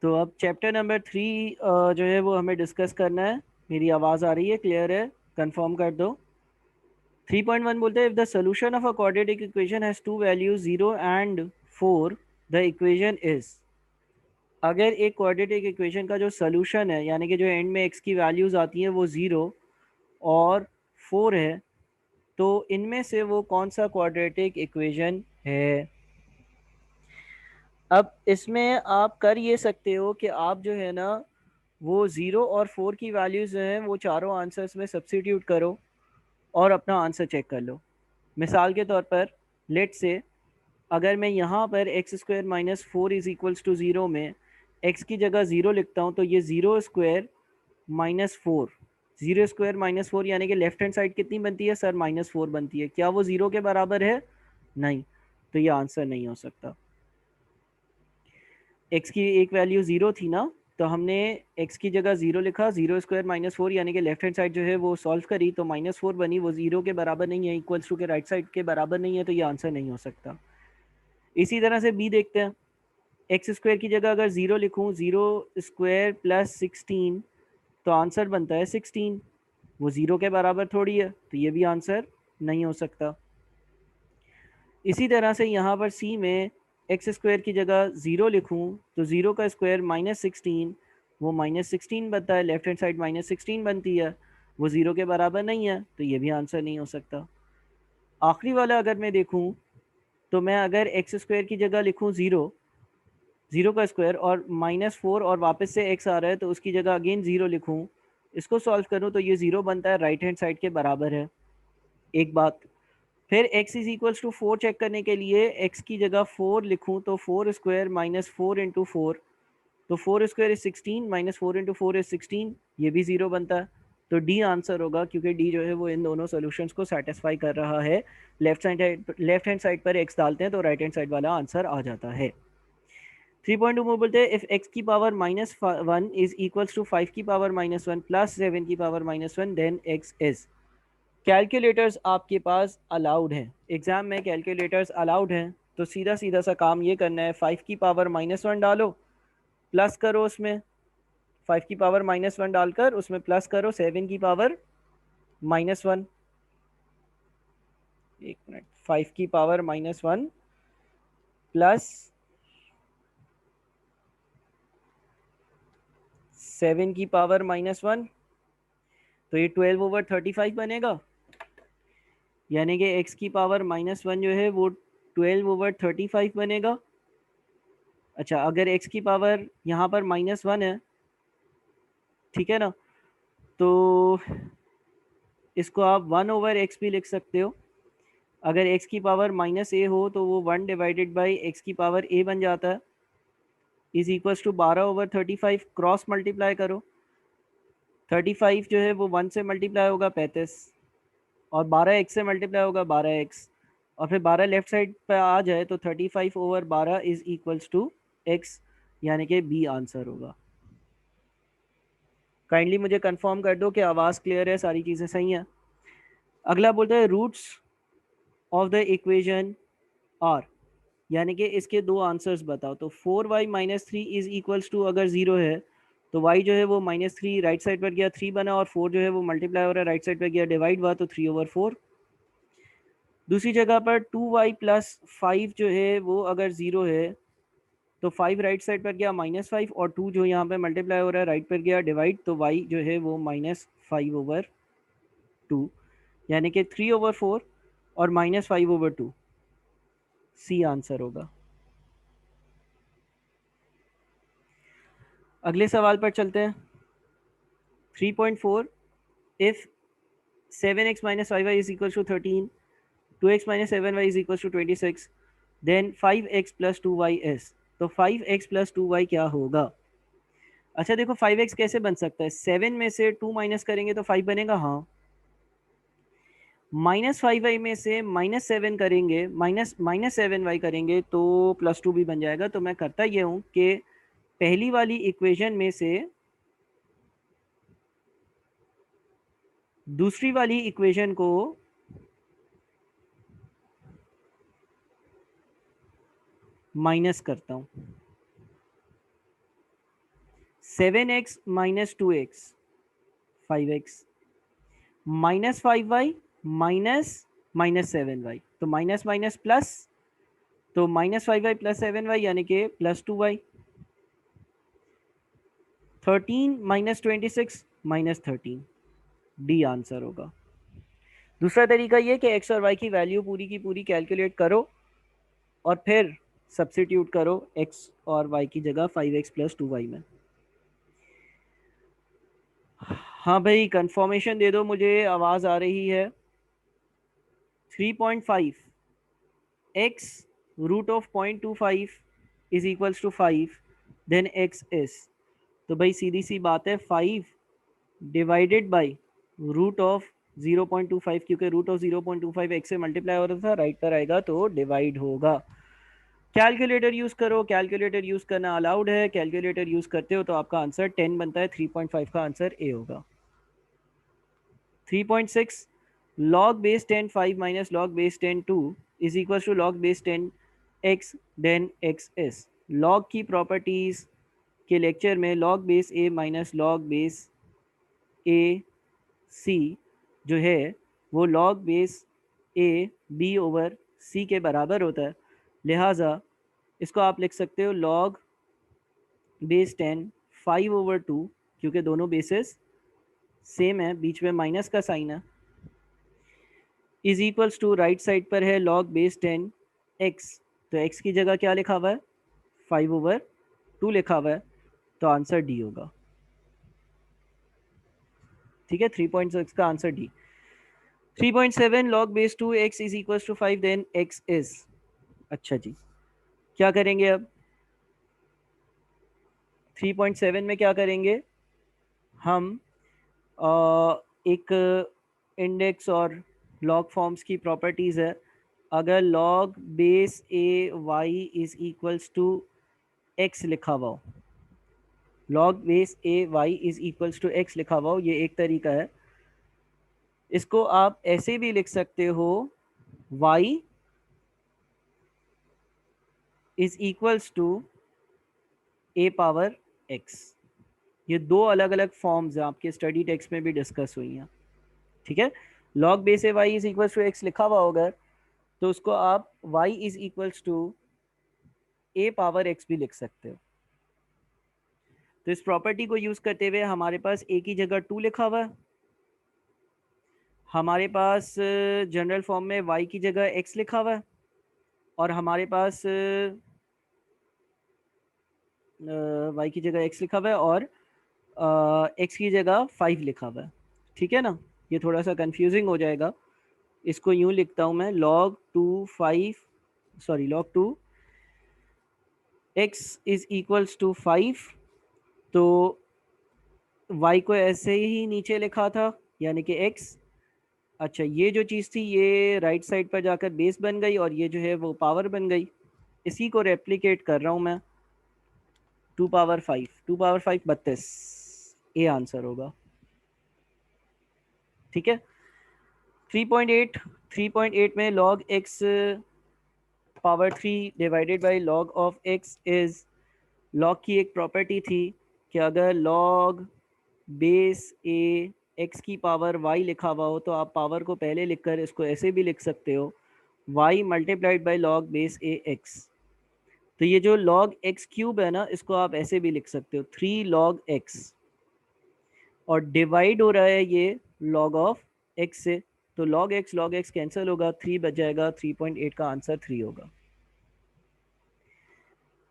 तो अब chapter number 3 जो है वो हमें डिस्कस करना है। मेरी आवाज़ आ रही है, क्लियर है? कंफर्म कर दो। 3.1 बोलते हैं, if the solution of a quadratic equation has to values 0 and 4, the equation is. अगर एक क्वाड्रेटिक इक्वेशन का जो सोल्यूशन है, यानी कि जो एंड में एक्स की वैल्यूज आती हैं वो 0 और 4 है, तो इनमें से वो कौन सा क्वाड्रेटिक इक्वेशन है। अब इसमें आप कर ये सकते हो कि आप जो है ना वो 0 और 4 की वैल्यूज जो हैं वो चारों आंसर्स में सब्स्टिट्यूट करो और अपना आंसर चेक कर लो। मिसाल के तौर पर लेट से अगर मैं यहाँ पर x² - 4 = 0 में x की जगह 0 लिखता हूँ, तो ये 0² - 4, 0² - 4 यानी कि लेफ्ट हैंड साइड कितनी बनती है सर? -4 बनती है। क्या वो 0 के बराबर है? नहीं, तो ये आंसर नहीं हो सकता। x की एक वैल्यू 0 थी ना, तो हमने x की जगह 0 लिखा, 0² - 4 यानी कि लेफ्ट हैंड साइड जो है वो सॉल्व करी तो -4 बनी। वो 0 के बराबर नहीं है, इक्वल्स टू के राइट साइड के बराबर नहीं है, तो ये आंसर नहीं हो सकता। इसी तरह से b देखते हैं। x² की जगह अगर 0 लिखूं, 0² + 16, तो आंसर बनता है 16। वो 0 के बराबर थोड़ी है, तो ये भी आंसर नहीं हो सकता। इसी तरह से यहाँ पर c में x² की जगह 0 लिखूं, तो 0 का स्क्वायर -16, वो -16 बनता है। लेफ्ट हैंड साइड -16 बनती है, वो 0 के बराबर नहीं है, तो ये भी आंसर नहीं हो सकता। आखिरी वाला अगर मैं देखूं, तो मैं अगर x² की जगह लिखूं 0, 0 का स्क्वायर और -4 और वापस से x आ रहा है, तो उसकी जगह अगेन 0 लिखूं, इसको सॉल्व करूं तो ये 0 बनता है, राइट हैंड साइड के बराबर है। एक बात। फिर x = 4 चेक करने के लिए x की जगह 4 लिखूं, तो 4² - 4 × 4, तो 4² = 16 -4 × 4 = 16, ये भी 0 बनता है। तो डी आंसर होगा, क्योंकि डी जो है वो इन दोनों सॉल्यूशंस को सेटिस्फाई कर रहा है। लेफ्ट हैंड साइड पर x डालते हैं तो राइट हैंड साइड वाला आंसर आ जाता है। 3.2 में बोलते हैं, इफ x की पावर -1 इज इक्वल्स टू 5 की पावर -1 प्लस 7 की power -1, then x is. Calculators आपके पास अलाउड हैं, एग्जाम में कैलकुलेटर्स अलाउड हैं, तो सीधा सीधा सा काम ये करना है, 5 की पावर -1 डालो, प्लस करो उसमें, 5 की पावर -1 डालकर उसमें प्लस करो 7 की पावर -1। एक मिनट, 5 की पावर -1 प्लस 7 की पावर -1, तो ये 12/35 बनेगा। यानी कि x की पावर -1 जो है वो 12/35 बनेगा। अच्छा, अगर x की पावर यहाँ पर -1 है, ठीक है ना, तो इसको आप 1/x भी लिख सकते हो। अगर x की पावर -a हो तो वो 1/x की पावर a बन जाता है, is equals to 12/35, cross multiply करो। 35 जो है वो 1 से मल्टीप्लाई होगा 35, और 12x से मल्टीप्लाई होगा 12x, और फिर 12 लेफ्ट साइड पे आ जाए तो 35/12 इज इक्वल्स टू x, यानी कि बी आंसर होगा। काइंडली मुझे कंफर्म कर दो कि आवाज़ क्लियर है, सारी चीज़ें सही हैं। अगला बोलता है, roots of the equation are, यानी कि इसके दो आंसर्स बताओ। तो 4y - 3 इज इक्वल्स टू, अगर 0 है तो y जो है वो -3 राइट साइड पर गया 3 बना, और 4 जो है वो मल्टीप्लाई हो रहा है राइट साइड पर गया डिवाइड हुआ, तो 3/4। दूसरी जगह पर 2y + 5 जो है वो अगर 0 है तो 5 राइट साइड पर गया -5, और 2 जो यहाँ पे मल्टीप्लाई हो रहा है राइट पर गया डिवाइड, तो y जो है वो -5/2, यानी कि 3/4 और -5/2, सी आंसर होगा। अगले सवाल पर चलते हैं। 3.4, if 7x - 5y is equals to 13, 2x - 7y is equals to 26, then 5x + 2y is। तो 5x + 2y क्या होगा? अच्छा देखो, 5x कैसे बन सकता है? 7 में से 2 माइनस करेंगे तो 5 बनेगा, हाँ। -5y में से -7 करेंगे, -7y करेंगे तो +2 भी बन जाएगा। तो मैं करता ये हूँ कि पहली वाली इक्वेशन में से दूसरी वाली इक्वेशन को माइनस करता हूँ। 7x minus 2x 5x, minus 5y minus minus 7y, तो माइनस माइनस प्लस, तो माइनस 5y प्लस 7y यानी कि plus 2y। 13 minus 26 minus 13, D answer होगा। दूसरा तरीका ये कि x और y की वैल्यू पूरी की पूरी कैलकुलेट करो और फिर सब्सिट्यूट करो x और y की जगह 5x प्लस 2y में। हाँ भाई कंफर्मेशन दे दो मुझे, आवाज़ आ रही है। 3.5 x root of 0.25 is equals to 5, then x is, तो भाई सीधी सी बात है 5 डिवाइडेड बाई रूट ऑफ 0.25, क्योंकि रूट ऑफ 0.25 x से मल्टीप्लाई हो रहा था, राइट पर आएगा तो डिवाइड होगा। कैलकुलेटर यूज करो, कैलकुलेटर यूज करना अलाउड है, कैलकुलेटर यूज करते हो तो आपका आंसर 10 बनता है, 3.5 का आंसर ए होगा। 3.6 log base 10 5 minus log base 10 2 is equals to log base 10 x then x is। log की प्रॉपर्टीज के लेक्चर में log base a minus log base a c जो है वो log base a b over c के बराबर होता है, लिहाजा इसको आप लिख सकते हो log base 10 5 ओवर 2, क्योंकि दोनों बेसिस सेम है, बीच में माइनस का साइन है, is equals to right side पर है log बेस 10 x, तो x की जगह क्या लिखा हुआ है 5 ओवर 2 लिखा हुआ है, तो आंसर डी होगा। ठीक है, 3.6 का answer D. 3.7 log base 2 x is equals to 5 then x is. अच्छा जी, क्या करेंगे अब 3.7 में क्या करेंगे हम, एक इंडेक्स और लॉग फॉर्म्स की प्रॉपर्टीज़ है। अगर log base a y is equals to x लिखा हुआ हो, log base a y is equals to x लिखा हुआ हो, ये एक तरीका है। इसको आप ऐसे भी लिख सकते हो y is equals to a power x। ये दो अलग अलग फॉर्म्स हैं, आपके स्टडी टेक्स्ट में भी डिस्कस हुई हैं। ठीक है, log base a y is equals to x लिखा हुआ होगा तो उसको आप y is equals to a power x भी लिख सकते हो। तो इस प्रॉपर्टी को यूज करते हुए हमारे पास a की जगह 2 लिखा हुआ है, हमारे पास जनरल फॉर्म में y की जगह x लिखा हुआ है, और हमारे पास y की जगह x लिखा हुआ है और x की जगह 5 लिखा हुआ है। ठीक है ना, ये थोड़ा सा कंफ्यूजिंग हो जाएगा, इसको यूं लिखता हूं मैं log 2 5 sorry log 2 x is equals to 5, तो y को ऐसे ही नीचे लिखा था यानी कि x। अच्छा, ये जो चीज़ थी ये राइट साइड पर जाकर बेस बन गई और ये जो है वो पावर बन गई, इसी को रेप्लिकेट कर रहा हूँ मैं। 2 पावर 5, 2 पावर 5 32, ए आंसर होगा। ठीक है, 3.8 3.8 में log x power 3 divided by log of x is, log की एक प्रॉपर्टी थी कि अगर log बेस a x की पावर y लिखा हुआ हो तो आप पावर को पहले लिखकर इसको ऐसे भी लिख सकते हो y multiplied by log base a x। तो ये जो log x क्यूब है ना, इसको आप ऐसे भी लिख सकते हो 3 log x, और डिवाइड हो रहा है ये log ऑफ x से, तो log x कैंसिल होगा, 3 बच जाएगा, 3.8 का आंसर 3 होगा।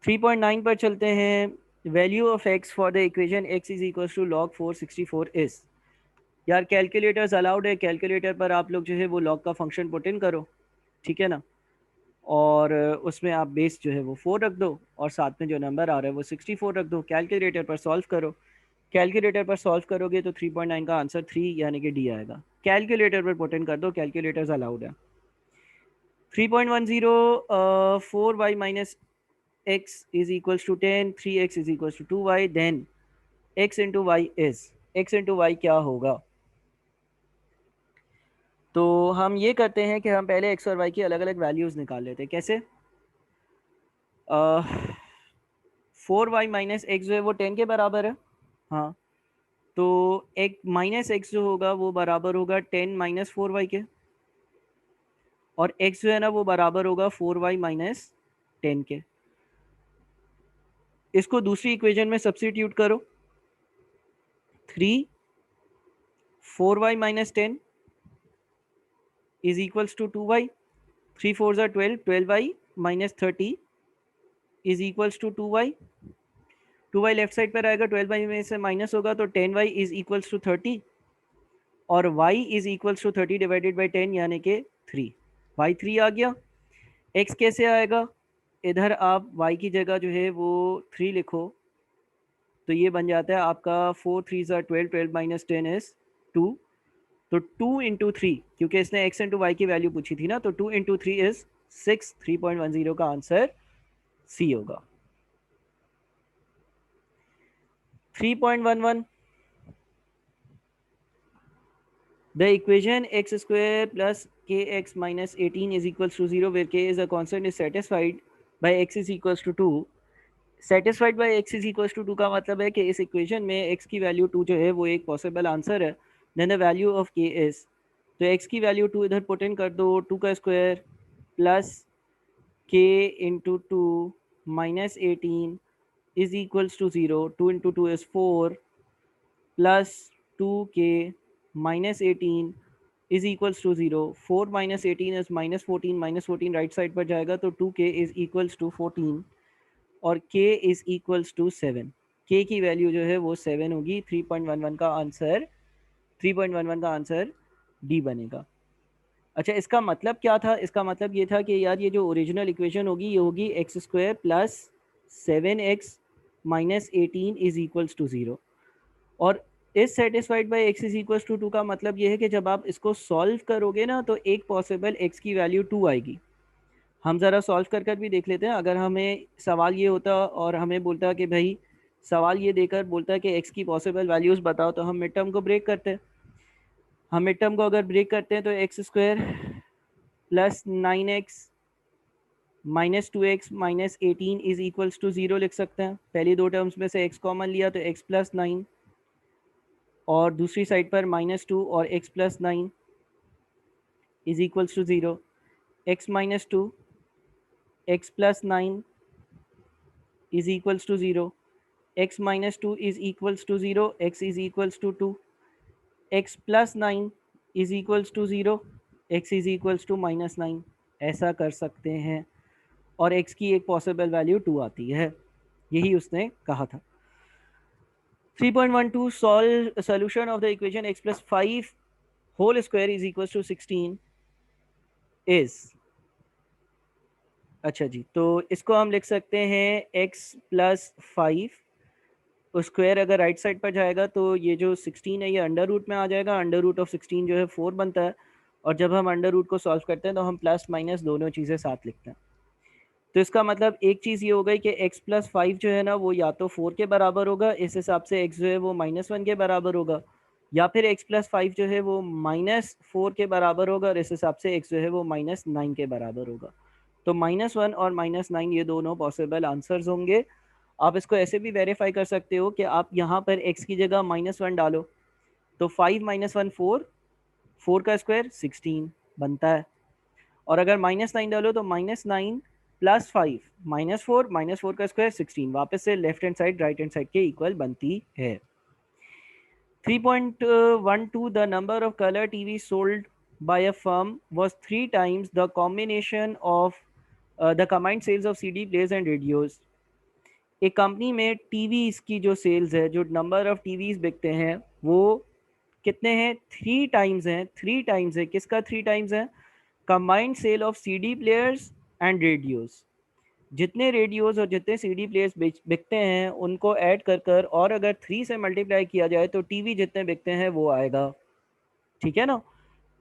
3.9 पर चलते हैं। Value of x for the equation x is equal to log 464 is. यार कैलकुलेटर्स अलाउड है, कैलकुलेटर पर आप लोग जो है वो log का फंक्शन पुट इन करो, ठीक है ना, और उसमें आप बेस जो है वो 4 रख दो और साथ में जो नंबर आ रहा है वो 64 रख दो, कैलकुलेटर पर सॉल्व करो। कैलकुलेटर पर सॉल्व करोगे तो 3.9 का आंसर 3 यानी कि डी आएगा। कैलकुलेटर पर पुट इन कर दो, कैलकुलेटर्स अलाउड है। 3.10 4y minus x is equals to 10, 3x is equals to 2y, then x into y is, x into y क्या होगा। तो हम ये करते हैं कि हम पहले x और y की अलग अलग वैल्यूज़ निकाल लेते हैं। कैसे, 4y माइनस एक्स जो है वो 10 के बराबर है, हाँ, तो एक माइनस एक्स जो होगा वो बराबर होगा 10 माइनस 4y के, और x जो है ना वो बराबर होगा 4y माइनस 10 के। इसको दूसरी इक्वेशन में सब्स्टिट्यूट करो, 3 4y minus 10 is equals to 2y, 3 4 ज़ा 12, 12y minus 30 is equals to 2y, 2y left side पर आएगा, 12y में से माइनस होगा तो 10y इज इक्वल्स टू 30, और y is equals to 30 divided by 10 यानी कि 3, y 3 आ गया। x कैसे आएगा, इधर आप y की जगह जो है वो 3 लिखो, तो ये बन जाता है आपका 4 3 ज़ा 12, 12 माइनस 10 इज 2, तो 2 इंटू 3, क्योंकि इसने x इंटू वाई की वैल्यू पूछी थी ना, तो 2 इंटू 3 इज 6, 3.10 का आंसर सी होगा। 3.11, the equation x square plus kx minus 18 is equals to 0 where k is a constant is satisfied by x is equals to 2। Satisfied by x is equals to 2 का मतलब है कि इस equation में x की value 2 जो है वो एक पॉसिबल आंसर है। Then the value of k is, तो x की वैल्यू 2 इधर पुट इन कर दो, 2 का square plus k into 2 minus 18 is equals to 0, 2 into 2 is 4 plus 2k minus 18 is equals to 0, 4 minus 18 is minus 14, minus 14 right side पर जाएगा तो 2k is equals to 14 और k is equals to 7। k की value जो है वो 7 होगी। 3.11 का आंसर 3.11 का आंसर डी बनेगा। अच्छा, इसका मतलब क्या था, इसका मतलब ये था कि यार ये जो ओरिजिनल इक्वेशन होगी ये होगी x square plus 7x minus 18 is equals to 0, और is satisfied by x is equals to 2 का मतलब ये है कि जब आप इसको सॉल्व करोगे ना तो एक पॉसिबल x की वैल्यू 2 आएगी। हम ज़रा सॉल्व कर भी देख लेते हैं। अगर हमें सवाल ये होता और हमें बोलता कि भाई सवाल ये देकर बोलता कि x की पॉसिबल वैल्यूज़ बताओ, तो हम मिड टर्म को ब्रेक करते हैं। हम मिड टर्म को अगर ब्रेक करते हैं तो x square plus 9x minus 2x minus 18 is equals to 0 लिख सकते हैं। पहली दो टर्म्स में से x कॉमन लिया तो x प्लस 9, और दूसरी साइड पर माइनस 2 और x plus 9 is equals to 0, x minus 2 x plus 9 is equals to 0, x minus 2 is equals to 0, x is equals to 2, x plus 9 is equals to 0, x is equals to minus 9। ऐसा कर सकते हैं, और x की एक possible value 2 आती है, यही उसने कहा था। 3.12 solve solution of the equation x plus 5 whole square is equals to 16 is, अच्छा जी, तो इसको हम लिख सकते हैं x plus 5 स्क्वायर अगर राइट साइड पर जाएगा तो ये जो 16 है ये अंडर रूट में आ जाएगा, अंडर रूट ऑफ 16 जो है 4 बनता है, और जब हम अंडर रूट को सॉल्व करते हैं तो हम प्लस माइनस दोनों चीज़ें साथ लिखते हैं। तो इसका मतलब एक चीज़ ये हो गई कि x प्लस 5 जो है ना वो या तो 4 के बराबर होगा, इस हिसाब से x जो है वो -1 के बराबर होगा, या फिर x प्लस 5 जो है वो -4 के बराबर होगा, और इस हिसाब से x जो है वो -9 के बराबर होगा। तो -1 और -9 ये दोनों पॉसिबल आंसर्स होंगे। आप इसको ऐसे भी वेरीफाई कर सकते हो कि आप यहाँ पर x की जगह -1 डालो, तो 5 - 1 4, 4 का स्क्वायर 16 बनता है, और अगर -9 डालो तो -9 प्लस 5 -4, -4 का स्क्वायर 16, वापस से left hand side right hand side के इक्वल बनती है। 3.12 the number of color TV sold by a firm was 3 times the combination of the combined sales of CD players and radios। एक company में TVs की जो sales है, जो number of TVs बिकते हैं वो कितने हैं, 3 टाइम्स हैं। 3 टाइम्स है, किसका 3 टाइम्स है, combined sale of CD players and radios. जितने रेडियोस और जितने सीडी प्लेयर्स बिकते हैं उनको ऐड कर कर, और अगर 3 से मल्टीप्लाई किया जाए तो टीवी जितने बिकते हैं वो आएगा, ठीक है ना।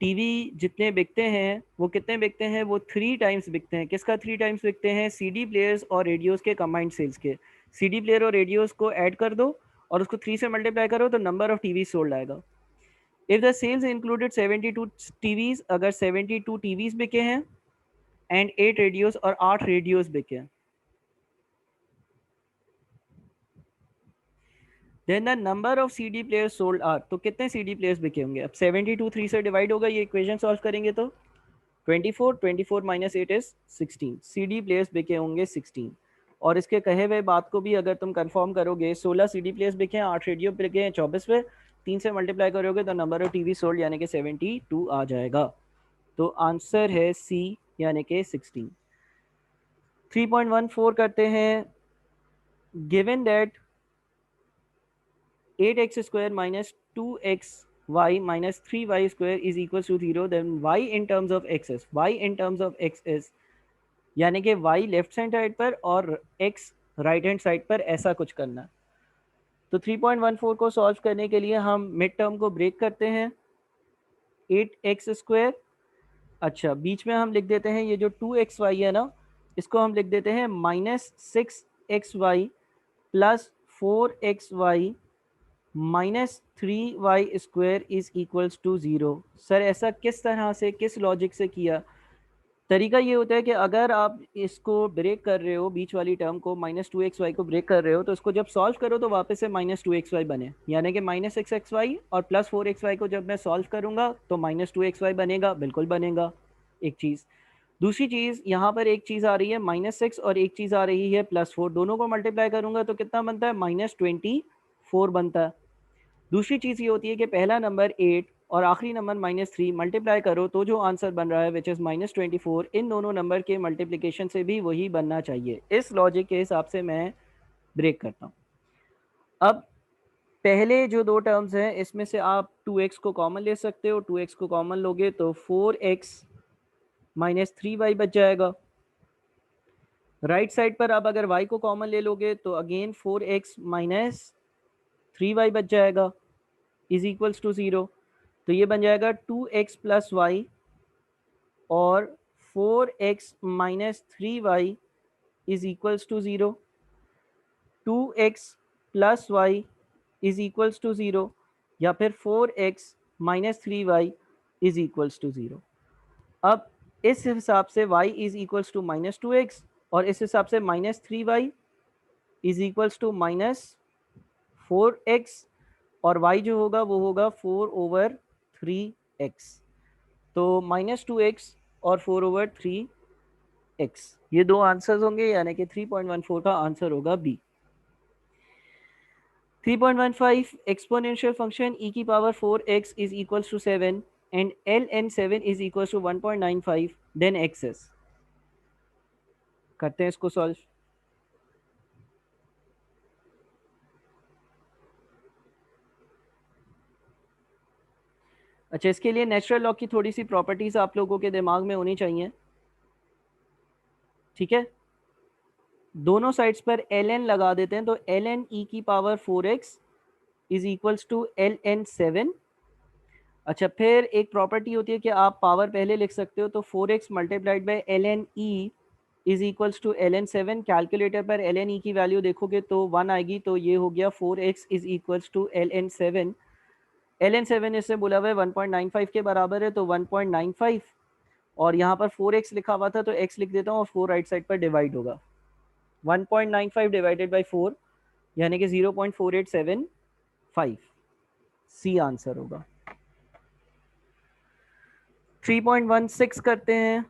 टीवी जितने बिकते हैं वो कितने बिकते हैं, वो 3 टाइम्स बिकते हैं। किसका 3 टाइम्स बिकते हैं, सीडी प्लेयर्स और रेडियोस के कंबाइंड सेल्स के। सीडी प्लेयर और रेडियोस को ऐड कर दो और उसको 3 से मल्टीप्लाई करो तो नंबर ऑफ टीवी सोल्ड आएगा। If the sales included 72 TVs, अगर 72 टीवीज बिके हैं एंड 8 रेडियोस, और 8 रेडियोस बिके हैं, then the number of CD players sold are, तो कितने CD प्लेयर्स बिके होंगे? अब 72 3 से डिवाइड होगा, ये इक्वेशन सॉल्व करेंगे तो 24 माइनस 8 इज 16, CD प्लेयर्स बिके होंगे 16। और इसके कहे हुए बात को भी अगर तुम कंफर्म करोगे, 16 CD प्लेयर्स बिके हैं, 8 रेडियो बिके हैं 24 पे, 3 से मल्टीप्लाई करोगे तो नंबर ऑफ टीवी सोल्ड यानी कि 72 आ जाएगा। तो आंसर है सी यानी कि 16। 3.14 करते हैं। Given that 8x square minus 2xy minus 3y square is equals to 0, then y in terms of x is, y in terms of x is यानी कि y लेफ्ट हैंड साइड पर और x राइट हैंड साइड पर ऐसा कुछ करना। तो 3.14 को सॉल्व करने के लिए हम मिड टर्म को ब्रेक करते हैं। 8x स्क्वायर, अच्छा बीच में हम लिख देते हैं ये जो 2xy है ना, इसको हम लिख देते हैं -6xy plus 4xy minus 3y square is equals to 0। Sir ऐसा किस तरह से, किस लॉजिक से किया? तरीका ये होता है कि अगर आप इसको ब्रेक कर रहे हो, बीच वाली टर्म को -2xy को ब्रेक कर रहे हो, तो इसको जब सॉल्व करो तो वापस से -2xy बने, यानी कि -6xy और प्लस 4xy को जब मैं सॉल्व करूंगा तो -2xy बनेगा, बिल्कुल बनेगा। एक चीज़, दूसरी चीज़ यहाँ पर एक चीज़ आ रही है -6 और एक चीज़ आ रही है +4, दोनों को मल्टीप्लाई करूंगा तो कितना बनता है? -24 बनता है। दूसरी चीज़ ये होती है कि पहला नंबर 8 और आखिरी नंबर -3 मल्टीप्लाई करो तो जो आंसर बन रहा है विच इज़ -24, इन दोनों नंबर के मल्टीप्लिकेशन से भी वही बनना चाहिए। इस लॉजिक के हिसाब से मैं ब्रेक करता हूँ। अब पहले जो दो टर्म्स हैं इसमें से आप 2x को कॉमन ले सकते हो, 2x को कॉमन लोगे तो 4x माइनस 3y बच जाएगा। राइट साइड पर अब अगर y को कॉमन ले लोगे तो अगेन 4x माइनस 3y बच जाएगा इज इक्वल्स टू 0। तो ये बन जाएगा 2x प्लस वाई और 4x minus 3y is equals to 0। 2x plus y is equals to 0 या फिर 4x minus 3y is equals to 0। अब इस हिसाब से y is equals to -2x और इस हिसाब से -3y is equals to -4x और y जो होगा वो होगा 4/3x। तो -2x और 4/3x ये दो आंसर्स होंगे, यानी कि 3.14 का आंसर होगा बी। 3.15 एक्सपोनेंशियल फंक्शन e की power 4x is equals to 7 and ln7 is equals to 1.95 then x is। करते हैं इसको सॉल्व। अच्छा, इसके लिए नेचुरल लॉग की थोड़ी सी प्रॉपर्टीज आप लोगों के दिमाग में होनी चाहिए, ठीक है? दोनों साइड्स पर ln लगा देते हैं तो ln e की power 4x is equals to ln7। अच्छा, फिर एक प्रॉपर्टी होती है कि आप पावर पहले लिख सकते हो, तो 4x multiplied by ln e is equals to ln7। Calculator पर ln e की वैल्यू देखोगे तो 1 आएगी, तो ये हो गया 4x is equals to ln7। ln7 इससे बोला हुआ है 1.95 के बराबर है, तो 1.95 और यहाँ पर 4x लिखा हुआ था तो x लिख देता हूँ और 4 राइट साइड पर डिवाइड होगा। 1.95 डिवाइडेड बाई 4 यानी कि 0.4875, सी आंसर होगा। 3.16 करते हैं।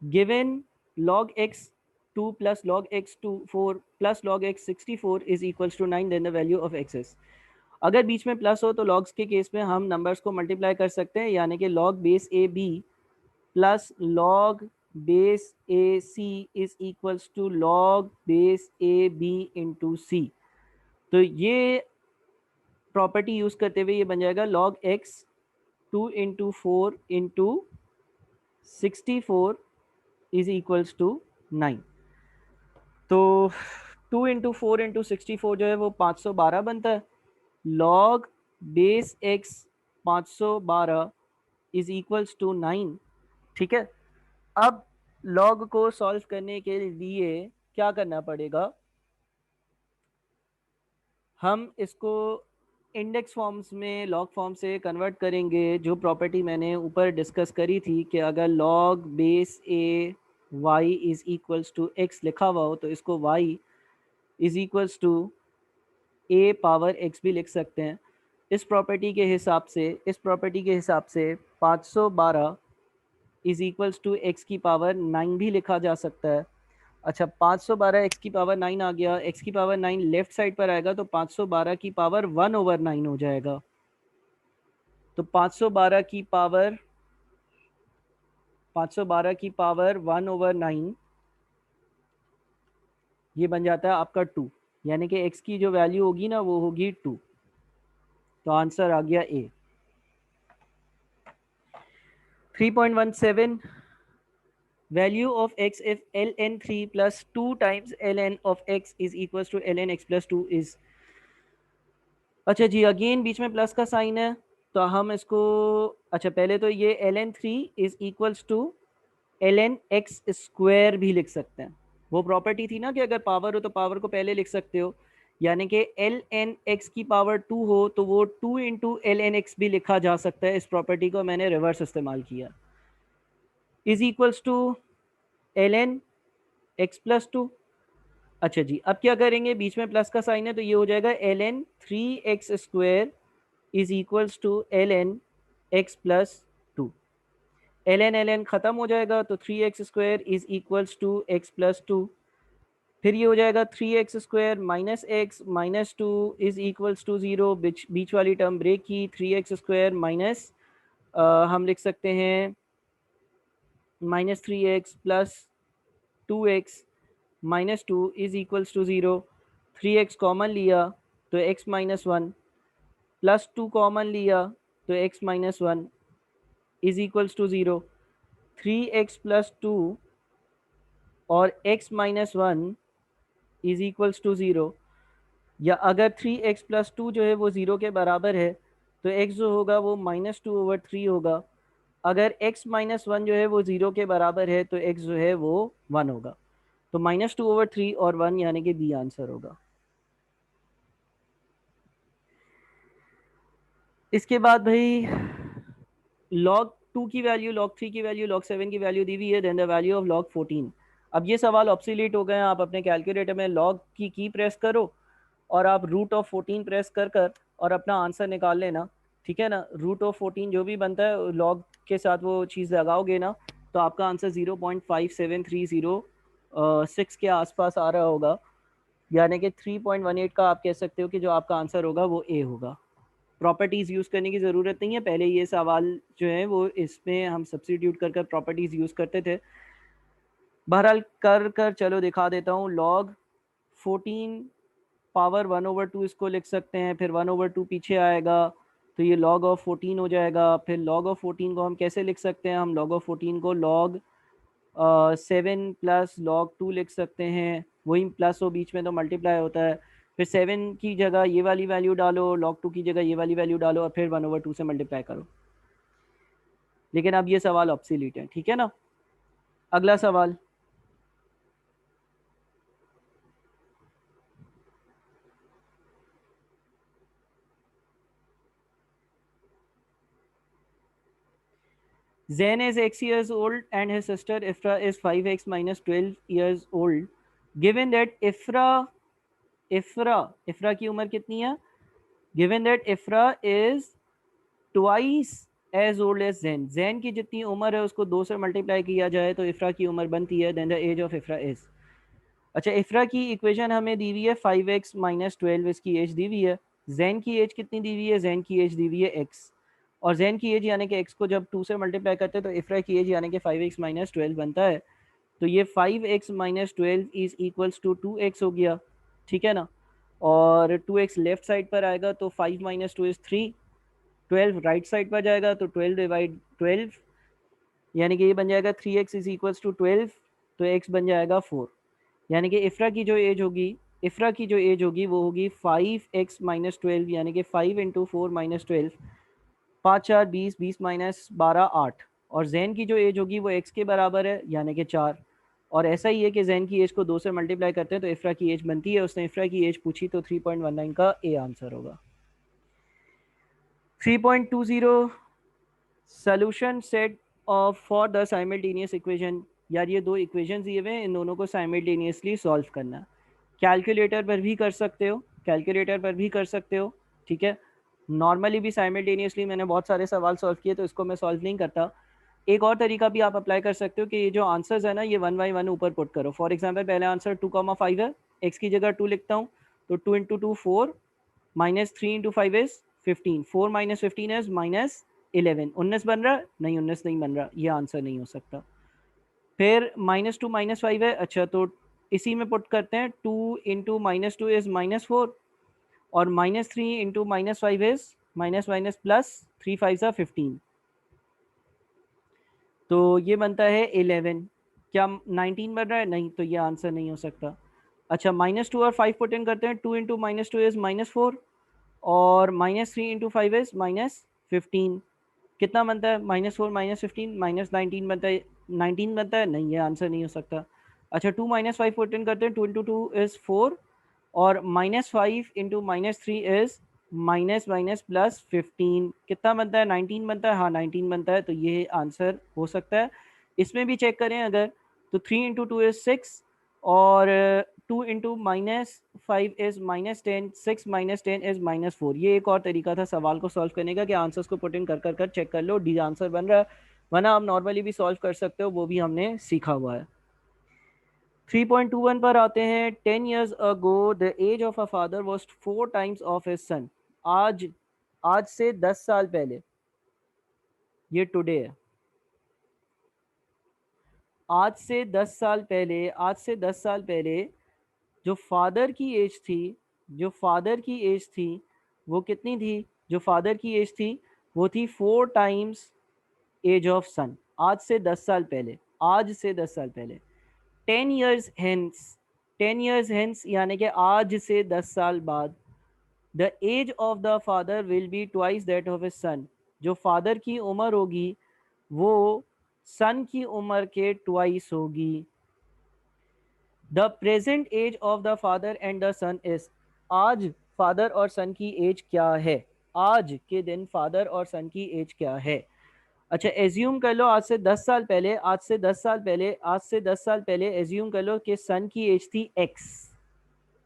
Given log x 2 plus log x 4 plus log x 64 is equals to 9, then the value of x is। अगर बीच में प्लस हो तो लॉग्स के केस में हम नंबर्स को मल्टीप्लाई कर सकते हैं, यानी कि log base a b plus log base a c is equals to log base a b into c. तो ये प्रॉपर्टी यूज करते हुए ये बन जाएगा log x 2 into 4 into 64 is equals to 9। तो 2 इंटू 4 इंटू 64 जो है वो 512 बनता है। log base x 512 is equals to 9, ठीक है? अब log को सॉल्व करने के लिए क्या करना पड़ेगा? हम इसको इंडेक्स फॉर्म्स में लॉग फॉर्म से कन्वर्ट करेंगे, जो प्रॉपर्टी मैंने ऊपर डिस्कस करी थी कि अगर log base a y is equals to x लिखा हुआ हो तो इसको y is equals to a power x भी लिख सकते हैं। इस प्रॉपर्टी के हिसाब से 512 इज इक्वल्स टू एक्स की पावर 9 भी लिखा जा सकता है। अच्छा, 512 एक्स की पावर 9 आ गया, एक्स की पावर 9 लेफ्ट साइड पर आएगा तो 512 की पावर 1/9 हो जाएगा। तो 512 की पावर 1/9 ये बन जाता है आपका 2, यानी कि एक्स की जो वैल्यू होगी ना वो होगी 2। तो आंसर आ गया ए। 3.17 value of x if ln 3 plus 2 times ln of x is equals to ln x plus 2 is। अच्छा जी, अगेन बीच में प्लस का साइन है तो हम इसको, अच्छा पहले तो ये ln 3 is equals to ln x square भी लिख सकते हैं। वो प्रॉपर्टी थी ना कि अगर पावर हो तो पावर को पहले लिख सकते हो, यानी कि ln x की पावर 2 हो तो वो 2 इंटू ln x भी लिखा जा सकता है। इस प्रॉपर्टी को मैंने रिवर्स इस्तेमाल किया। Is equals to ln x plus 2। अच्छा जी, अब क्या करेंगे, बीच में प्लस का साइन है तो ये हो जाएगा ln 3x square is equals to ln x plus 2। ln खत्म हो जाएगा तो 3x square is equals to x plus 2। फिर ये हो जाएगा 3x square minus 2 is equals to 0। बीच वाली टर्म ब्रेक की, 3x स्क्वायर माइनस हम लिख सकते हैं -3x plus 2x minus 2 is equals to 0। 3x common लिया तो x माइनस 1 प्लस 2 कॉमन लिया तो x minus 1 is equals to 0। 3x plus 2 और x minus 1 is equals to 0। या अगर 3x प्लस 2 जो है वो 0 के बराबर है तो x जो होगा वो -2/3 होगा। अगर x माइनस 1 जो है वो 0 के बराबर है तो x जो है वो 1 होगा। तो -2/3 और 1 यानी कि बी आंसर होगा। इसके बाद भाई log 2 की वैल्यू, log 3 की वैल्यू, log 7 की वैल्यू दी हुई है, then the value of log 14। अब ये सवाल ऑब्सोलीट हो गए हैं। आप अपने कैलकुलेटर में log की प्रेस करो और आप √14 प्रेस कर कर और अपना आंसर निकाल लेना। ठीक है ना, √14 जो भी बनता है लॉग के साथ वो चीज़ लगाओगे ना तो आपका आंसर 0.57306 के आसपास आ रहा होगा, यानी कि 3.18 का आप कह सकते हो कि जो आपका आंसर होगा वो ए होगा। प्रॉपर्टीज़ यूज़ करने की ज़रूरत नहीं है, पहले ये सवाल जो है वो इसमें हम सब्सिट्यूट कर कर प्रॉपर्टीज़ यूज़ करते थे। बहरहाल कर कर चलो दिखा देता हूँ। log 14 पावर 1/2 इसको लिख सकते हैं, फिर 1/2 पीछे आएगा तो ये log ऑफ 14 हो जाएगा। फिर log ऑफ 14 को हम कैसे लिख सकते हैं, हम log ऑफ 14 को log 7 प्लस log 2 लिख सकते हैं। वही प्लस हो बीच में तो मल्टीप्लाई होता है। फिर 7 की जगह ये वाली वैल्यू डालो, log 2 की जगह ये वाली वैल्यू डालो और फिर 1/2 से मल्टीप्लाई करो। लेकिन अब ये सवाल ऑब्सोलीट है, ठीक है ना। अगला सवाल, Zain is X years old and his sister Ifra is 5x minus 12 years old. Given that Ifra की उम्र कितनी है? Given that Ifra is twice as old as Zain. Zain की जितनी उम्र है उसको 2 से मल्टीप्लाई किया जाए तो इफ्रा की उम्र बनती है, then the age of Ifra is। अच्छा, इफ्रा की इक्वेशन हमें दी हुई है 5x माइनस 12 इसकी एज दी हुई है। जैन की एज कितनी दी हुई है? जैन की एज दी हुई है x, और जैन की एज यानी कि x को जब 2 से मल्टीप्लाई करते हैं तो इफ्रा की एज यानी कि 5x माइनस 12 बनता है। तो ये 5x minus 12 is equals to 2x हो गया, ठीक है ना। और 2x लेफ्ट साइड पर आएगा तो 5 माइनस 2 इज 3। 12 राइट साइड पर जाएगा तो 12 डिवाइड 12 यानी कि ये बन जाएगा 3x इज इक्वल्स टू 12, तो x बन जाएगा 4। यानी कि इफ्रा की जो एज होगी वो होगी 5x माइनस 12, यानी कि 5 इंटू 4 माइनस 12, 5 4 20, 20 माइनस 12 8। और जैन की जो एज होगी वो x के बराबर है यानी कि 4। और ऐसा ही है कि जैन की एज को 2 से मल्टीप्लाई करते हैं तो इफ्रा की एज बनती है। उसने इफ्रा की एज पूछी तो 3.19 का ए आंसर होगा। 3.20 solution set of for the simultaneous equation. यार ये दो इक्वेशन दिए हुए हैं, इन दोनों को साइमल्टेनियसली सॉल्व करना है। कैलकुलेटर पर भी कर सकते हो कैलकुलेटर पर भी कर सकते हो, ठीक है। नॉर्मली भी साइमल्टेनियसली मैंने बहुत सारे सवाल सॉल्व किए तो इसको मैं सॉल्व नहीं करता। एक और तरीका भी आप अप्लाई कर सकते हो कि ये जो आंसर्स है ना ये 1 बाई 1 ऊपर पुट करो। फॉर एग्जाम्पल पहले आंसर 2,5 है, एक्स की जगह 2 लिखता हूँ, तो 2 into 2 4, -3 into 5 is 15, 4 minus 15 is -11। 19 बन रहा है? नहीं, 19 नहीं बन रहा, ये आंसर नहीं हो सकता। फिर -2 -5 है, अच्छा तो इसी में पुट करते हैं, 2 इंटू -2 इज -4, और -3 into -5 is minus minus plus, 3 5 सा 15, तो ये बनता है 11। क्या 19 बन रहा है? नहीं, तो ये आंसर नहीं हो सकता। अच्छा, -2 और 5 पुट इन करते हैं, 2 इंटू -2 इज -4, और -3 इंटू 5 इज -15। कितना बनता है? -4 -15 -19 बनता है। 19 बनता है? नहीं, ये आंसर नहीं हो सकता। अच्छा, 2 -5 पुट इन करते हैं, 2 इंटू 2 इज 4, और -5 into -3 is minus minus plus 15। कितना बनता है? 19 बनता है। हाँ, 19 बनता है, तो ये आंसर हो सकता है। इसमें भी चेक करें अगर, तो 3 इंटू 2 इज 6, और 2 इंटू -5 इज -10, 6 -10 इज -4। ये एक और तरीका था सवाल को सॉल्व करने का कि आंसर्स को पुट इन कर कर कर चेक कर लो, डी आंसर बन रहा है, वरना आप नॉर्मली भी सॉल्व कर सकते हो, वो भी हमने सीखा हुआ है। 3.21 पर आते हैं। 10 years ago the age of a father was 4 times of his son। आज आज से 10 साल पहले, ये टुडे है, आज से 10 साल पहले जो फादर की एज थी, जो फादर की एज थी वो कितनी थी? जो फादर की एज थी वो थी 4 टाइम्स एज ऑफ सन। आज से 10 साल पहले, आज से 10 साल पहले। 10 years hence, 10 years hence यानी कि आज से 10 साल बाद, the age of the father will be twice that of his son. जो फादर की उम्र होगी वो सन की उम्र के ट्वाइस होगी। The present age of the father and the son is. आज फादर और सन की एज क्या है? आज के दिन फादर और सन की एज क्या है? अच्छा, एज्यूम कर लो आज से 10 साल पहले, आज से 10 साल पहले एज्यूम कर लो कि सन की एज थी एक्स।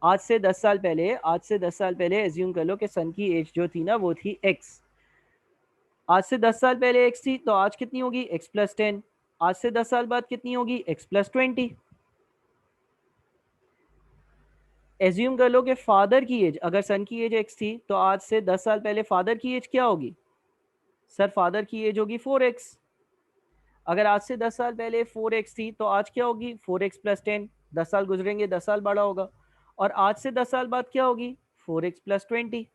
आज से 10 साल पहले एज्यूम कर लो कि सन की एज जो थी ना वो थी एक्स। आज से 10 साल पहले एक्स थी, तो आज कितनी होगी? x+10। आज से 10 साल बाद कितनी होगी? x+20। एज्यूम कर लो कि फादर की एज, अगर सन की एज एक्स थी, तो आज से 10 साल पहले फादर की एज क्या होगी? सर, फादर की एज होगी 4x। अगर आज से 10 साल पहले 4x थी, तो आज क्या होगी? 4x+10। 10 साल गुजरेंगे, 10 साल बड़ा होगा। और आज से 10 साल बाद क्या होगी? 4x+20।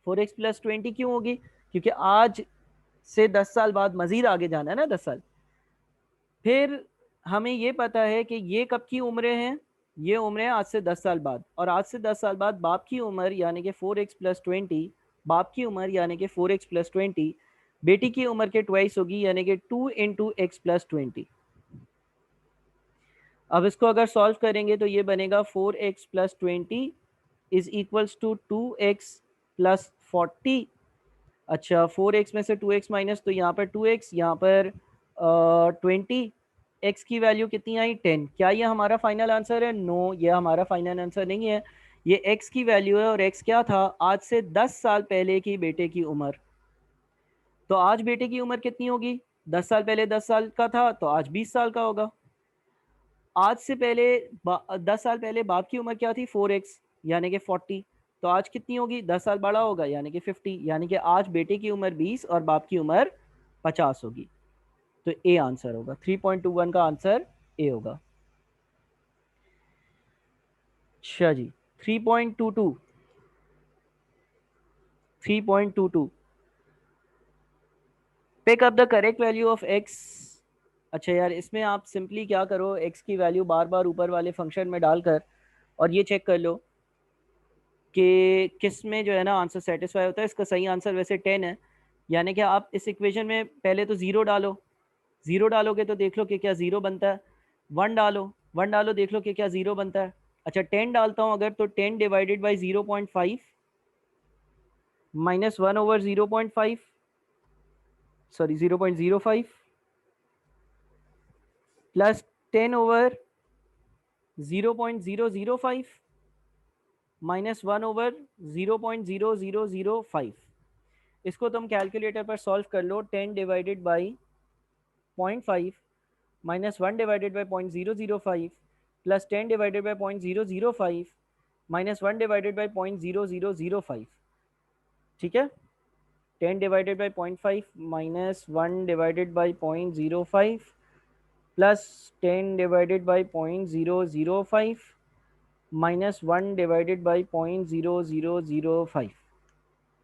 4x+20 क्यों होगी? क्योंकि आज से 10 साल बाद मजीद आगे जाना है ना, 10 साल। फिर हमें ये पता है कि ये कब की उम्रें हैं? ये उम्रें आज से 10 साल बाद, और आज से 10 साल बाद बाप की उम्र यानी कि 4x+20, बाप की उम्र यानी कि 4x+20 बेटी की उम्र के ट्वाइस होगी, यानी कि 2 × x+20। अब इसको अगर सॉल्व करेंगे तो ये बनेगा 4x+20 is equals to 2x+40। अच्छा, 4x में से 2x माइनस, तो यहाँ पर 2x, यहाँ पर 20। x की वैल्यू कितनी आई? 10। क्या ये हमारा फाइनल आंसर है? नो, ये हमारा फाइनल आंसर नहीं है। ये x की वैल्यू है, और x क्या था? आज से 10 साल पहले की बेटे की उम्र। तो आज बेटे की उम्र कितनी होगी? 10 साल पहले 10 साल का था, तो आज 20 साल का होगा। आज से पहले 10 साल पहले बाप की उम्र क्या थी? 4x, यानी कि 40। तो आज कितनी होगी? 10 साल बड़ा होगा, यानी कि 50। यानी कि आज बेटे की उम्र 20 और बाप की उम्र 50 होगी। तो ए आंसर होगा, 3.21 का आंसर ए होगा। अच्छा जी, 3.22, 3.22, pick up the correct value of x. अच्छा यार, इसमें आप सिंपली क्या करो, एक्स की वैल्यू बार बार ऊपर वाले फंक्शन में डालकर, और ये चेक कर लो कि किस में जो है ना आंसर सेटिस्फाई होता है। इसका सही आंसर वैसे 10 है, यानी कि आप इस इक्वेशन में पहले तो ज़ीरो डालो, ज़ीरो डालोगे तो देख लो कि क्या ज़ीरो बनता है। वन डालो, वन डालो, देख लो कि क्या ज़ीरो बनता है। अच्छा, 10 डालता हूँ अगर, तो 10 divided by 0.5 minus 1/0.5, sorry 0.05, plus 10/0.005, minus 1/0.0005। इसको तुम कैलकुलेटर पर सॉल्व कर लो। 10 divided by 0.5 minus 1 divided by 0.005 plus 10 divided by 0.005 minus 1 divided by 0.0005। ठीक है, 10 divided by 0.5 minus 1 divided by 0.05 plus 10 divided by 0.005 minus 1 divided by 0.0005।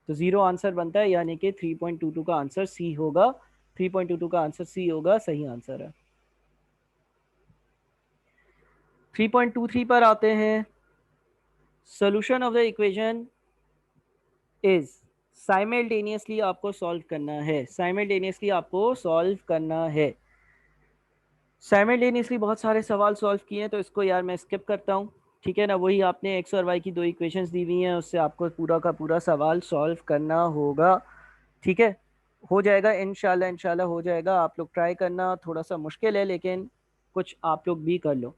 तो जीरो आंसर बनता है, यानी कि 3.22 का आंसर सी होगा। 3.22 का आंसर सी होगा, सही आंसर है। 3.23 पर आते हैं। Solution of the equation is, simultaneously आपको सॉल्व करना है, साइमल्टेनियसली आपको सॉल्व करना है। साइमल्टेनियसली बहुत सारे सवाल सॉल्व किए हैं, तो इसको यार मैं स्किप करता हूँ। ठीक है ना, वही आपने एक्स और वाई की दो इक्वेशंस दी हुई हैं, उससे आपको पूरा का पूरा सवाल सॉल्व करना होगा। ठीक है, हो जाएगा इंशाल्लाह, इंशाल्लाह हो जाएगा। आप लोग ट्राई करना, थोड़ा सा मुश्किल है लेकिन कुछ आप लोग भी कर लो।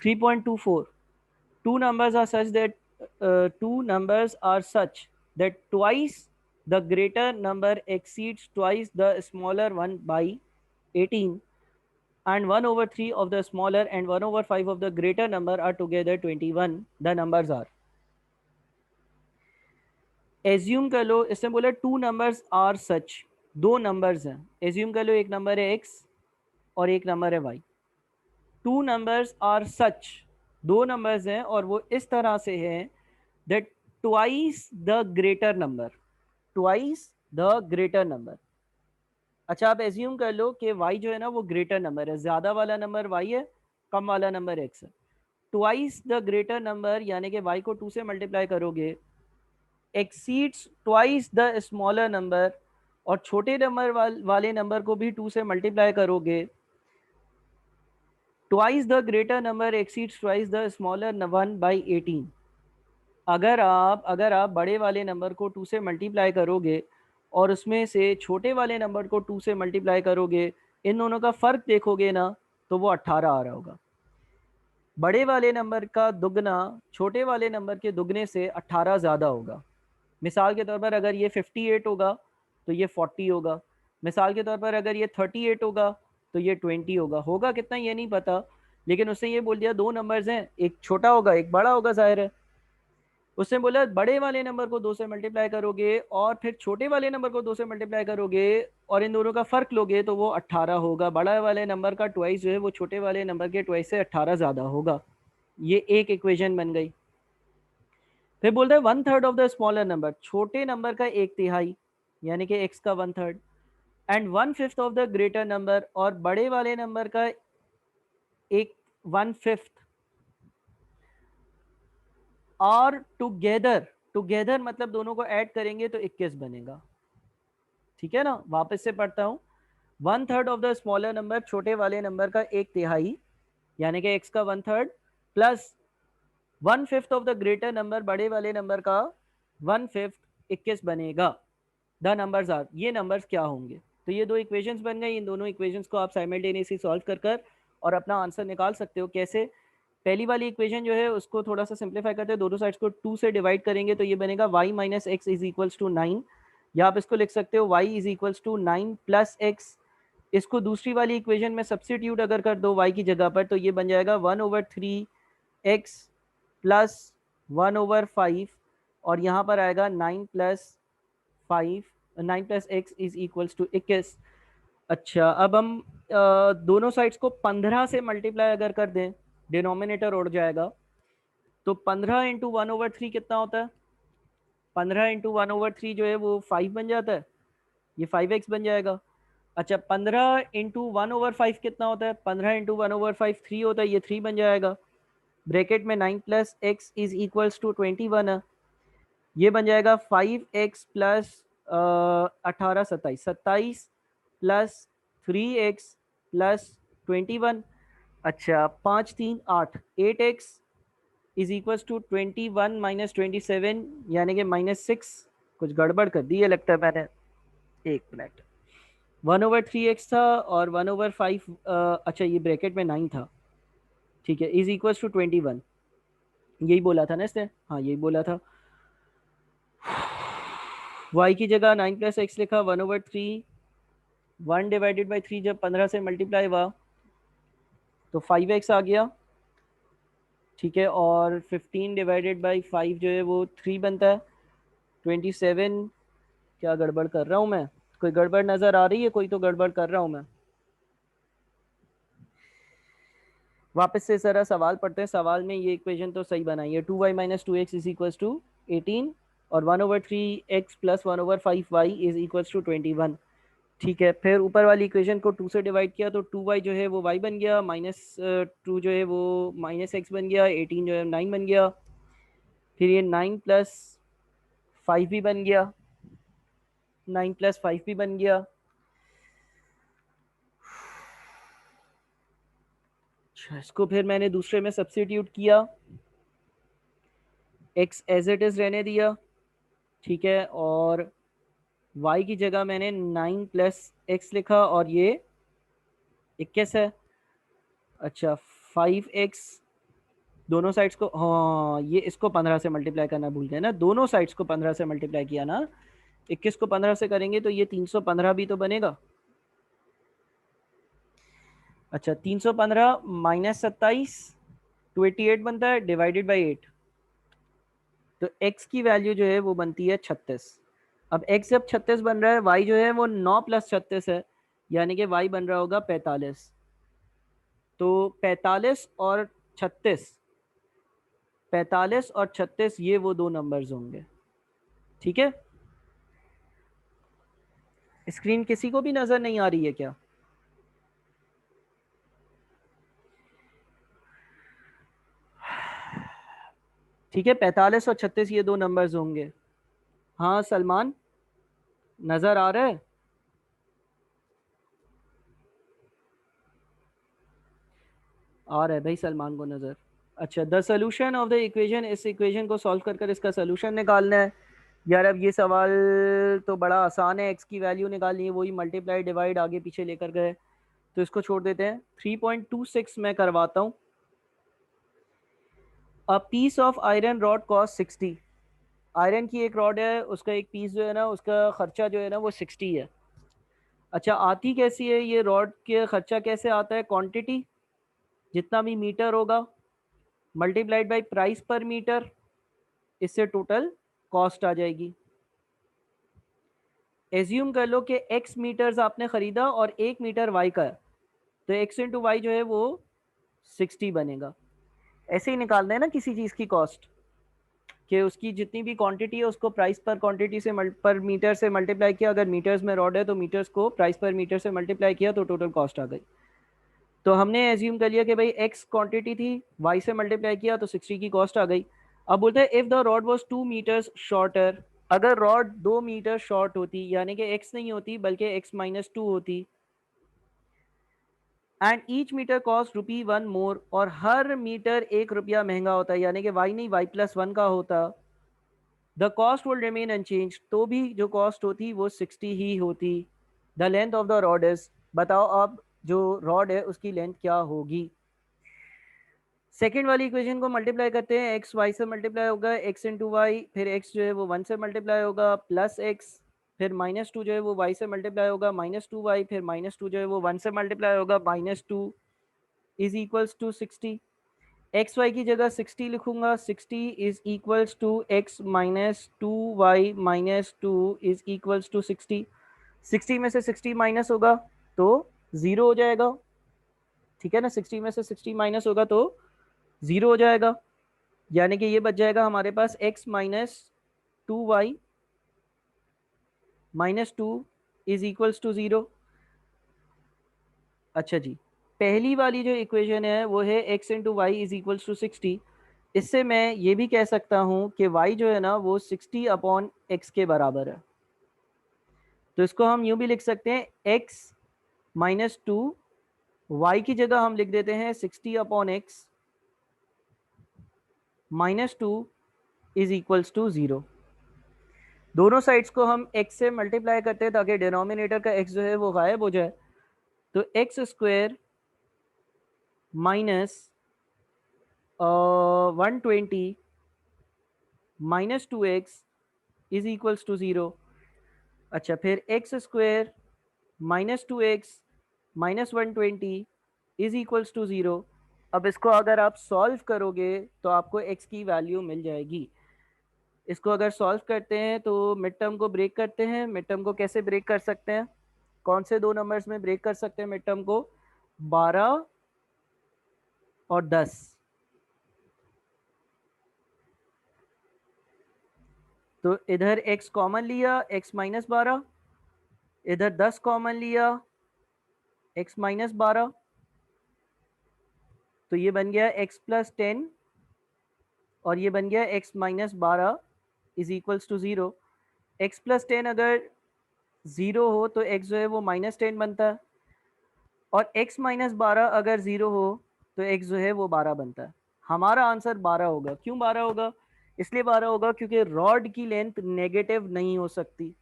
3.24, two numbers are such that two numbers are such that twice the greater number exceeds twice the smaller one by 18, and 1 over 3 of the smaller and 1 over 5 of the greater number are together 21. The numbers are, assume कर लो, इसने बोला to numbers are such, दो numbers हैं। Assume कर लो एक number है x और एक नंबर है y. Two numbers are such, दो नंबर्स हैं और वो इस तरह से हैं that twice the greater number, twice the greater number. अच्छा, आप एज्यूम कर लो कि y जो है ना वो ग्रेटर नंबर है, ज्यादा वाला नंबर y है, कम वाला नंबर x है। ट्वाइस द ग्रेटर नंबर यानी कि y को 2 से मल्टीप्लाई करोगे, exceeds twice the smaller number, और छोटे नंबर वाले नंबर को भी 2 से मल्टीप्लाई करोगे। Twice the greater number exceeds twice the smaller one by 18। अगर आप बड़े वाले नंबर को 2 से मल्टीप्लाई करोगे और उसमें से छोटे वाले नंबर को 2 से मल्टीप्लाई करोगे, इन दोनों का फ़र्क देखोगे ना तो वो 18 आ रहा होगा। बड़े वाले नंबर का दुगना छोटे वाले नंबर के दुगने से 18 ज़्यादा होगा। मिसाल के तौर पर अगर ये 58 होगा तो ये 40 होगा। मिसाल के तौर पर अगर ये 38 होगा तो ये 20 होगा। होगा कितना ये नहीं पता, लेकिन उसने ये बोल दिया दो नंबर्स हैं, एक छोटा होगा एक बड़ा होगा, जाहिर है। उसने बोला बड़े वाले नंबर को 2 से मल्टीप्लाई करोगे और फिर छोटे वाले नंबर को 2 से मल्टीप्लाई करोगे और इन दोनों का फर्क लोगे तो वो 18 होगा। बड़ा वाले नंबर का ट्वाइस जो है वो छोटे वाले नंबर के ट्वाइस से 18 ज़्यादा होगा। ये एक इक्वेशन बन गई। फिर बोलते हैं 1/3 ऑफ द स्मॉलर नंबर, छोटे नंबर का एक तिहाई यानी कि x का 1/3, and 1/5 of the greater number, और बड़े वाले नंबर का एक 1/5, और टुगेदर, टुगेदर मतलब दोनों को ऐड करेंगे तो 21 बनेगा। ठीक है ना, वापस से पढ़ता हूँ। 1/3 ऑफ द स्मॉलर नंबर, छोटे वाले नंबर का एक तिहाई यानी कि x का 1/3, plus 1/5 of the greater number, बड़े वाले नंबर का 1/5, 21 बनेगा। द नंबर्स आर, ये नंबर्स क्या होंगे। तो ये दो इक्वेशंस बन गई। इन दोनों इक्वेशंस को आप साइमल्टेनियसली सॉल्व कर और अपना आंसर निकाल सकते हो। कैसे? पहली वाली इक्वेशन जो है उसको थोड़ा सा सिंप्लीफाई करते हैं, दोनों साइड्स को 2 से डिवाइड करेंगे तो ये बनेगा y minus x is equals to 9, या आप इसको लिख सकते हो y is equals to 9 plus x. इसको दूसरी वाली इक्वेशन में सब्सटीट्यूट अगर कर दो y की जगह पर तो ये बन जाएगा 1/3x प्लस 1/5, और यहाँ पर आएगा 9 plus 5, 9 plus x is equals to 21। अच्छा, अब हम दोनों साइड्स को 15 से मल्टीप्लाई अगर कर दें, डिनोमिनेटर उड़ जाएगा। तो 15 इंटू 1/3 कितना होता है? 15 इंटू 1/3 जो है वो 5 बन जाता है, ये 5x बन जाएगा। अच्छा, 15 इंटू 1/5 कितना होता है? 15 इंटू 1/5 3 होता है, ये 3 बन जाएगा। ब्रैकेट में 9 plus x is equals to 21 है, ये बन जाएगा 5x plus 18 27, 27 plus 3x plus 21। अच्छा, 5 3 8, 8x is equal to 21 minus 27 यानी कि -6। कुछ गड़बड़ कर दी है लगता है मैंने, एक मिनट। 1/3x था और 1/5, अच्छा ये ब्रैकेट में 9 था, ठीक है, इज इक्वल टू 21। यही बोला था ना इसने, हाँ यही बोला था। y की जगह 9 प्लस एक्स लिखा, 1/3, 1/3 जब 15 से मल्टीप्लाई हुआ तो 5x आ गया, ठीक है। और 15/5 जो है वो 3 बनता है, 27। क्या गड़बड़ कर रहा हूँ मैं? कोई गड़बड़ नज़र आ रही है? कोई तो गड़बड़ कर रहा हूँ मैं। वापस से जरा सवाल पढ़ते हैं। सवाल में ये इक्वेशन तो सही बनाई है, 2y - 2x = 18 और 1/3x + 1/5y = 21। ठीक है, फिर ऊपर वाली इक्वेशन को 2 से डिवाइड किया तो 2y जो है वो y बन गया, -2 जो है वो -x बन गया, 18 जो है 9 बन गया, फिर ये 9 + 5 भी बन गया, 9 + 5 भी बन गया। अच्छा, इसको फिर मैंने दूसरे में सब्स्टिट्यूट किया, x एज इट इज़ रहने दिया, ठीक है। और y की जगह मैंने 9 + x लिखा और ये 21 है। अच्छा, 5x, दोनों साइड्स को, हाँ ये इसको 15 से मल्टीप्लाई करना भूल गए ना, दोनों साइड्स को 15 से मल्टीप्लाई किया ना। 21 को 15 से करेंगे तो ये 315 भी तो बनेगा। अच्छा, 315 -27 288 बनता है, डिवाइडेड बाई 8। तो x की वैल्यू जो है वो बनती है 36। अब x जब 36 बन रहा है, y जो है वो 9 + 36 है, यानी कि y बन रहा होगा 45। तो 45 और 36, 45 और 36 ये वो दो नंबर्स होंगे, ठीक है। स्क्रीन किसी को भी नजर नहीं आ रही है क्या? ठीक है, 45 और 36 ये दो नंबर्स होंगे। हाँ सलमान, नजर आ रहा है? आ रहा है भाई सलमान को नजर। अच्छा, the solution of the equation, इस इक्वेशन को सॉल्व कर कर इसका सोल्यूशन निकालना है। यार अब ये सवाल तो बड़ा आसान है, एक्स की वैल्यू निकालनी है, वही मल्टीप्लाई डिवाइड आगे पीछे लेकर गए, तो इसको छोड़ देते हैं। 3.26 मैं करवाता हूँ। A piece of iron rod cost 60। Iron की एक रॉड है, उसका एक पीस जो है ना, उसका खर्चा जो है ना वो 60 है। अच्छा, आती कैसी है ये रॉड के खर्चा कैसे आता है? क्वांटिटी जितना भी मीटर होगा मल्टीप्लाइड बाय प्राइस पर मीटर, इससे टोटल कॉस्ट आ जाएगी। एज्यूम कर लो कि x मीटर्स आपने खरीदा और 1 मीटर y का है, तो x इंटू वाई जो है वो 60 बनेगा। ऐसे ही निकालना है ना किसी चीज़ की कॉस्ट, कि उसकी जितनी भी क्वांटिटी है उसको प्राइस पर क्वांटिटी से पर मीटर से मल्टीप्लाई किया, अगर मीटर्स में रॉड है तो मीटर्स को प्राइस पर मीटर से मल्टीप्लाई किया तो टोटल कॉस्ट आ गई। तो हमने एज्यूम कर लिया कि भाई x क्वांटिटी थी, y से मल्टीप्लाई किया तो 60 की कॉस्ट आ गई। अब बोलते हैं if the rod was 2 meters shorter, अगर रॉड 2 मीटर शॉर्ट होती, यानी कि x नहीं होती बल्कि x - 2 होती, एंड ईच मीटर कॉस्ट ₹1 मोर, और हर मीटर 1 रुपया महंगा होता है, यानी कि y नहीं y+1 का होता, the cost will remain unchange, तो भी जो कॉस्ट होती वो 60 ही होती। The length of the rod is, बताओ अब जो रॉड है उसकी लेंथ क्या होगी। सेकेंड वाली इक्वेशन को मल्टीप्लाई करते हैं, एक्स वाई से मल्टीप्लाई होगा, एक्स इंटू वाई, फिर एक्स जो है वो 1 से मल्टीप्लाई होगा प्लस एक्स, फिर -2 जो है वो वाई से मल्टीप्लाई होगा -2y, फिर -2 जो है वो 1 से मल्टीप्लाई होगा -2 is equals to 60। X y की जगह 60 लिखूंगा, 60 is equals to x -2y - 2 is equals to 60। 60 में से 60 माइनस होगा तो 0 हो जाएगा, ठीक है ना। 60 में से 60 माइनस होगा तो 0 हो जाएगा, यानी कि ये बच जाएगा हमारे पास x - 2y - 2 is equals to 0। अच्छा जी, पहली वाली जो इक्वेशन है वो है x into y is equals to 60। इससे मैं ये भी कह सकता हूँ कि y जो है ना वो 60/x के बराबर है। तो इसको हम यूं भी लिख सकते हैं, x - 2, y की जगह हम लिख देते हैं 60/x -2 इज इक्वल्स टू 0। दोनों साइड्स को हम x से मल्टीप्लाई करते हैं ताकि डिनोमिनेटर का x जो है वो गायब हो जाए। तो x square minus 120 minus 2x is equals to 0। अच्छा, फिर x square minus 2x minus 120 is equals to 0। अब इसको अगर आप सॉल्व करोगे तो आपको x की वैल्यू मिल जाएगी। इसको अगर सॉल्व करते हैं तो मिड टर्म को ब्रेक करते हैं। मिड टर्म को कैसे ब्रेक कर सकते हैं, कौन से दो नंबर्स में ब्रेक कर सकते हैं मिड टर्म को? 12 और 10। तो इधर x कॉमन लिया, x माइनस 12, इधर 10 कॉमन लिया, x माइनस 12, तो ये बन गया x प्लस 10 और ये बन गया x minus 12 is equals to 0। x plus 10 अगर 0 हो तो x जो है वो माइनस 10 बनता है, और x माइनस 12 अगर 0 हो तो x जो है वो 12 बनता है। हमारा आंसर 12 होगा। क्यों 12 होगा? इसलिए 12 होगा क्योंकि रॉड की लेंथ नेगेटिव नहीं हो सकती।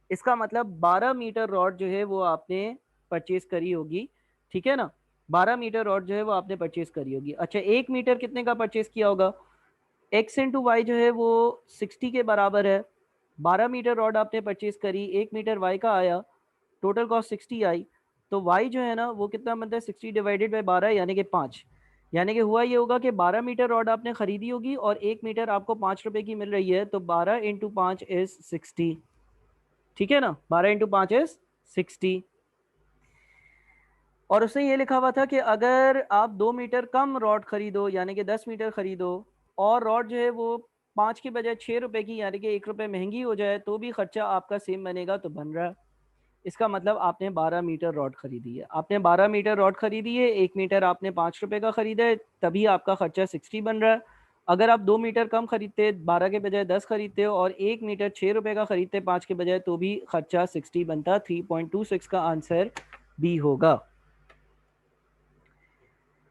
इसका मतलब 12 मीटर रॉड जो है वो आपने परचेज करी होगी, ठीक है ना? 12 मीटर रॉड जो है वो आपने परचेज करी होगी। अच्छा, 1 मीटर कितने का परचेज किया होगा? x इंटू वाई जो है वो 60 के बराबर है। 12 मीटर रॉड आपने परचेज करी, 1 मीटर y का आया, टोटल कॉस्ट 60 आई। तो y जो है ना वो कितना बनता है? 60 डिवाइडेड बाई 12 यानी कि 5। यानी कि हुआ ये होगा कि 12 मीटर रॉड आपने खरीदी होगी और 1 मीटर आपको 5 रुपए की मिल रही है, तो 12 इंटू 5 इज 60। ठीक है ना? 12 इंटू 5 इज 60। और उसने ये लिखा हुआ था कि अगर आप 2 मीटर कम रॉड खरीदो यानी कि 10 मीटर खरीदो और रॉड जो है वो 5 की बजाय 6 रुपए की यानी कि 1 रुपए महंगी हो जाए तो भी खर्चा आपका सेम बनेगा। तो बन रहा है, इसका मतलब आपने 12 मीटर रॉड खरीदी है। आपने 12 मीटर रॉड खरीदी है, 1 मीटर आपने 5 रुपए का खरीदा है, तभी आपका खर्चा 60 बन रहा है। अगर आप 2 मीटर कम खरीदते, 12 के बजाय 10 खरीदते हो और 1 मीटर 6 रुपए का खरीदते 5 के बजाय, तो भी खर्चा 60 बनता। 3.26 का आंसर बी होगा।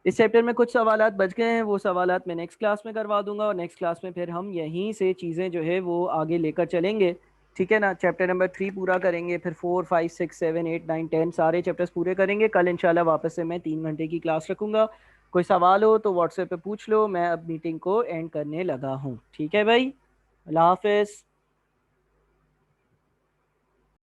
इस चैप्टर में कुछ सवालात बच गए हैं, वो सवालात मैं नेक्स्ट क्लास में करवा दूंगा और नेक्स्ट क्लास में फिर हम यहीं से चीज़ें जो है वो आगे लेकर चलेंगे। ठीक है ना? चैप्टर नंबर 3 पूरा करेंगे, फिर 4, 5, 6, 7, 8, 9, 10 सारे चैप्टर्स पूरे करेंगे। कल इंशाल्लाह वापस से मैं 3 घंटे की क्लास रखूंगा। कोई सवाल हो तो व्हाट्सएप पे पूछ लो। मैं अब मीटिंग को एंड करने लगा हूँ। ठीक है भाई, अल्लाह हाफिज़।